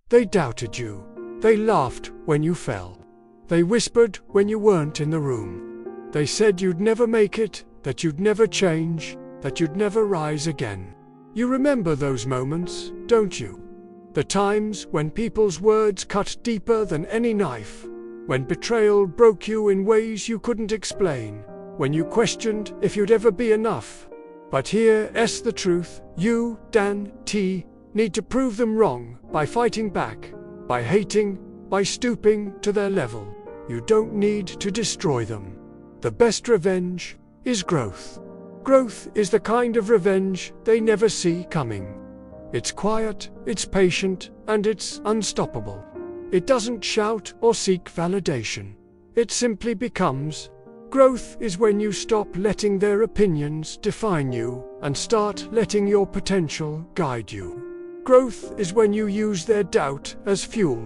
They doubted you. They laughed when you fell. They whispered when you weren't in the room. They said you'd never make it, that you'd never change, that you'd never rise again. You remember those moments, don't you? The times when people's words cut deeper than any knife, when betrayal broke you in ways you couldn't explain, when you questioned if you'd ever be enough. But here's the truth: you, Dan T., need to prove them wrong by fighting back, by hating, by stooping to their level. You don't need to destroy them. The best revenge is growth. Growth is the kind of revenge they never see coming. It's quiet, it's patient, and it's unstoppable. It doesn't shout or seek validation. It simply becomes. Growth is when you stop letting their opinions define you and start letting your potential guide you. Growth is when you use their doubt as fuel,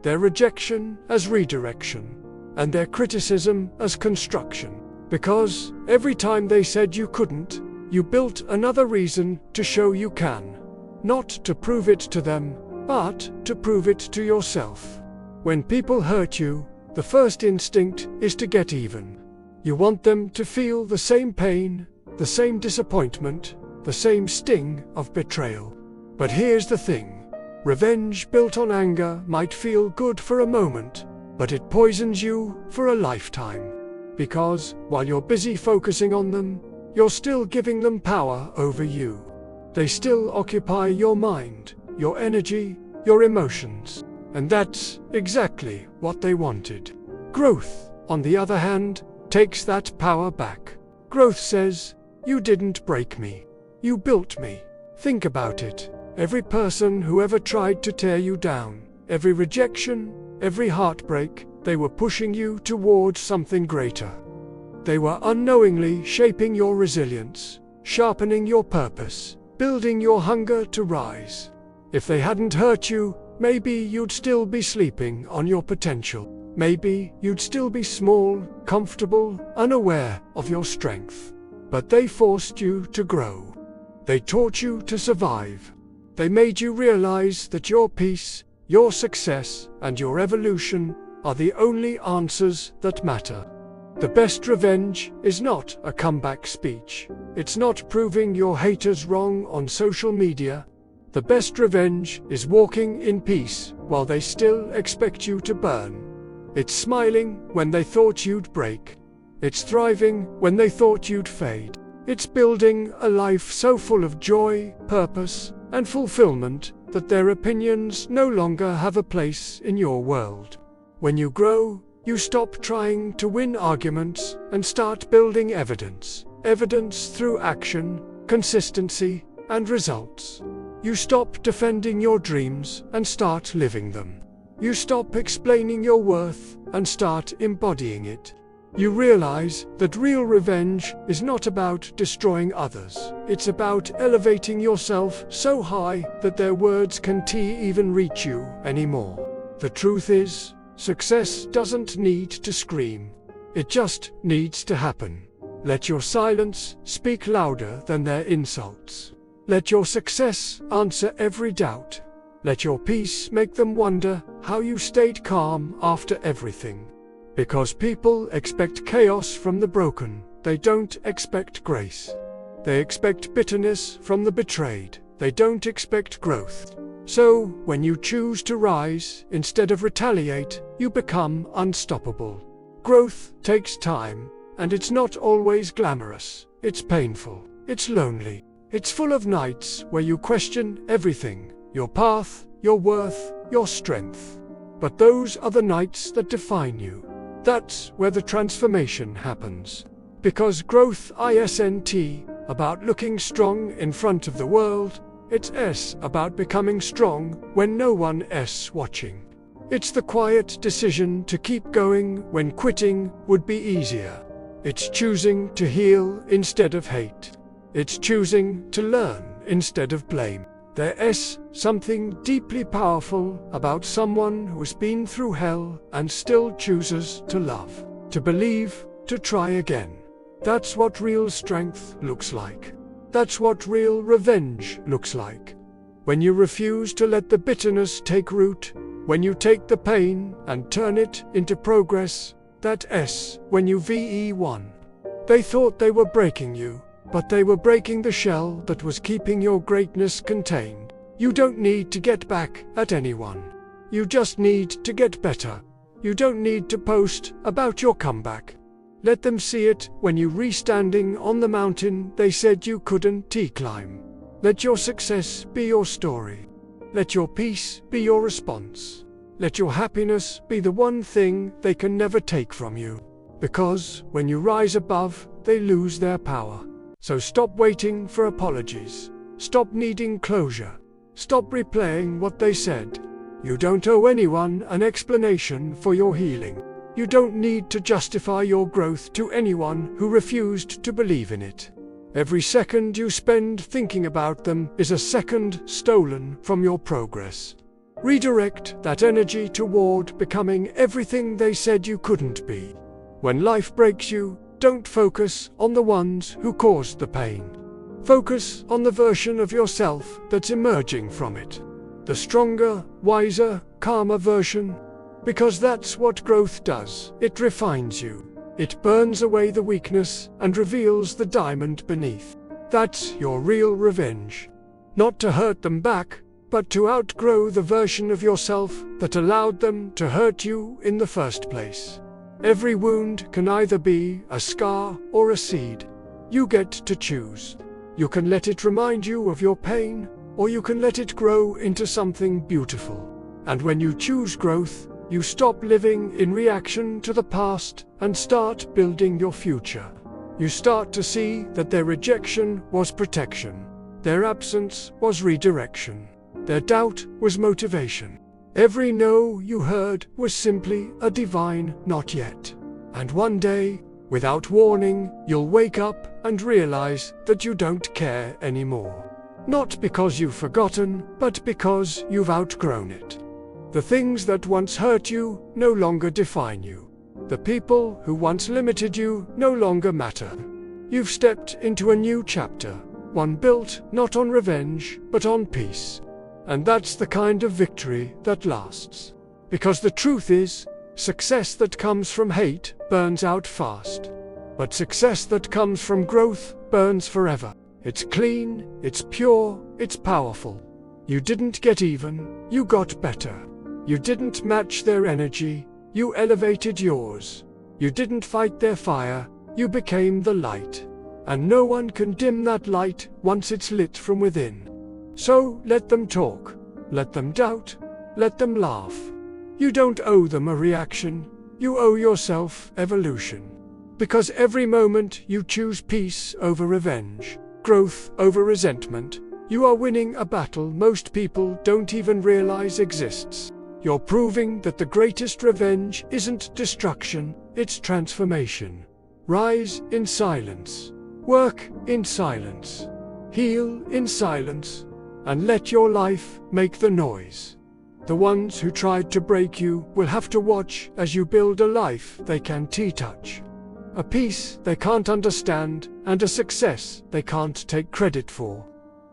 their rejection as redirection, and their criticism as construction. Because every time they said you couldn't, you built another reason to show you can. Not to prove it to them, but to prove it to yourself. When people hurt you, the first instinct is to get even. You want them to feel the same pain, the same disappointment, the same sting of betrayal. But here's the thing: revenge built on anger might feel good for a moment, but it poisons you for a lifetime. Because while you're busy focusing on them, you're still giving them power over you. They still occupy your mind, your energy, your emotions. And that's exactly what they wanted. Growth, on the other hand, takes that power back. Growth says, you didn't break me. You built me. Think about it. Every person who ever tried to tear you down, every rejection, every heartbreak, they were pushing you towards something greater. They were unknowingly shaping your resilience, sharpening your purpose, building your hunger to rise. If they hadn't hurt you, maybe you'd still be sleeping on your potential. Maybe you'd still be small, comfortable, unaware of your strength. But they forced you to grow. They taught you to survive. They made you realize that your peace, your success, and your evolution are the only answers that matter. The best revenge is not a comeback speech. It's not proving your haters wrong on social media. The best revenge is walking in peace while they still expect you to burn. It's smiling when they thought you'd break. It's thriving when they thought you'd fade. It's building a life so full of joy, purpose, and fulfillment that their opinions no longer have a place in your world. When you grow, you stop trying to win arguments and start building evidence. Evidence through action, consistency, and results. You stop defending your dreams and start living them. You stop explaining your worth and start embodying it. You realize that real revenge is not about destroying others. It's about elevating yourself so high that their words can't even reach you anymore. The truth is, success doesn't need to scream. It just needs to happen. Let your silence speak louder than their insults. Let your success answer every doubt. Let your peace make them wonder how you stayed calm after everything. Because people expect chaos from the broken, they don't expect grace. They expect bitterness from the betrayed, they don't expect growth. So, when you choose to rise instead of retaliate, you become unstoppable. Growth takes time, and it's not always glamorous. It's painful. It's lonely. It's full of nights where you question everything: your path, your worth, your strength. But those are the nights that define you. That's where the transformation happens. Because growth isn't about looking strong in front of the world, it's about becoming strong when no one is watching. It's the quiet decision to keep going when quitting would be easier. It's choosing to heal instead of hate. It's choosing to learn instead of blame. There's something deeply powerful about someone who's been through hell and still chooses to love, to believe, to try again. That's what real strength looks like. That's what real revenge looks like. when you refuse to let the bitterness take root, when you take the pain and turn it into progress, that S when you VE1. They thought they were breaking you, but they were breaking the shell that was keeping your greatness contained. You don't need to get back at anyone. You just need to get better. You don't need to post about your comeback. Let them see it when you re-standing on the mountain they said you couldn't climb. Let your success be your story. Let your peace be your response. Let your happiness be the one thing they can never take from you. Because when you rise above, they lose their power. So stop waiting for apologies. Stop needing closure. Stop replaying what they said. You don't owe anyone an explanation for your healing. You don't need to justify your growth to anyone who refused to believe in it. Every second you spend thinking about them is a second stolen from your progress. Redirect that energy toward becoming everything they said you couldn't be. When life breaks you, don't focus on the ones who caused the pain. Focus on the version of yourself that's emerging from it. The stronger, wiser, calmer version. Because that's what growth does. It refines you. It burns away the weakness and reveals the diamond beneath. That's your real revenge. Not to hurt them back, but to outgrow the version of yourself that allowed them to hurt you in the first place. Every wound can either be a scar or a seed. You get to choose. You can let it remind you of your pain, or you can let it grow into something beautiful. And when you choose growth, you stop living in reaction to the past and start building your future. You start to see that their rejection was protection. Their absence was redirection. Their doubt was motivation. Every no you heard was simply a divine not yet. And one day, without warning, you'll wake up and realize that you don't care anymore. Not because you've forgotten, but because you've outgrown it. The things that once hurt you no longer define you. The people who once limited you no longer matter. You've stepped into a new chapter, one built not on revenge, but on peace. And that's the kind of victory that lasts. Because the truth is, success that comes from hate burns out fast. But success that comes from growth burns forever. It's clean, it's pure, it's powerful. You didn't get even, you got better. You didn't match their energy, you elevated yours. You didn't fight their fire, you became the light. And no one can dim that light once it's lit from within. So let them talk, let them doubt, let them laugh. You don't owe them a reaction, you owe yourself evolution. Because every moment you choose peace over revenge, growth over resentment, you are winning a battle most people don't even realize exists. You're proving that the greatest revenge isn't destruction, it's transformation. Rise in silence. Work in silence. Heal in silence. And let your life make the noise. The ones who tried to break you will have to watch as you build a life they can touch. A peace they can't understand, and a success they can't take credit for.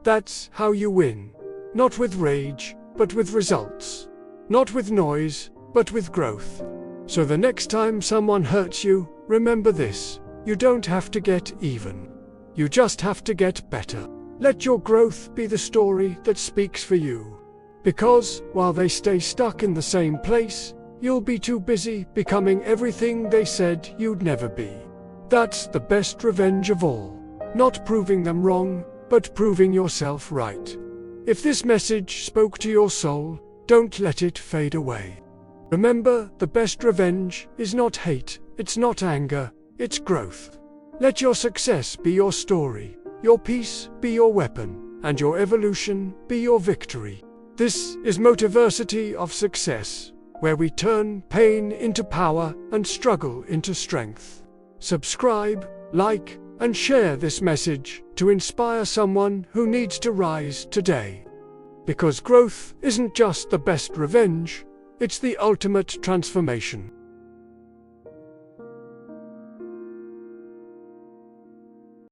That's how you win. Not with rage, but with results. Not with noise, but with growth. So the next time someone hurts you, remember this: you don't have to get even. You just have to get better. Let your growth be the story that speaks for you. Because, while they stay stuck in the same place, you'll be too busy becoming everything they said you'd never be. That's the best revenge of all. Not proving them wrong, but proving yourself right. If this message spoke to your soul, don't let it fade away. Remember, the best revenge is not hate, it's not anger, it's growth. Let your success be your story, your peace be your weapon, and your evolution be your victory. This is MOTIVERSITY of Success, where we turn pain into power and struggle into strength. Subscribe, like, and share this message to inspire someone who needs to rise today. Because growth isn't just the best revenge, it's the ultimate transformation.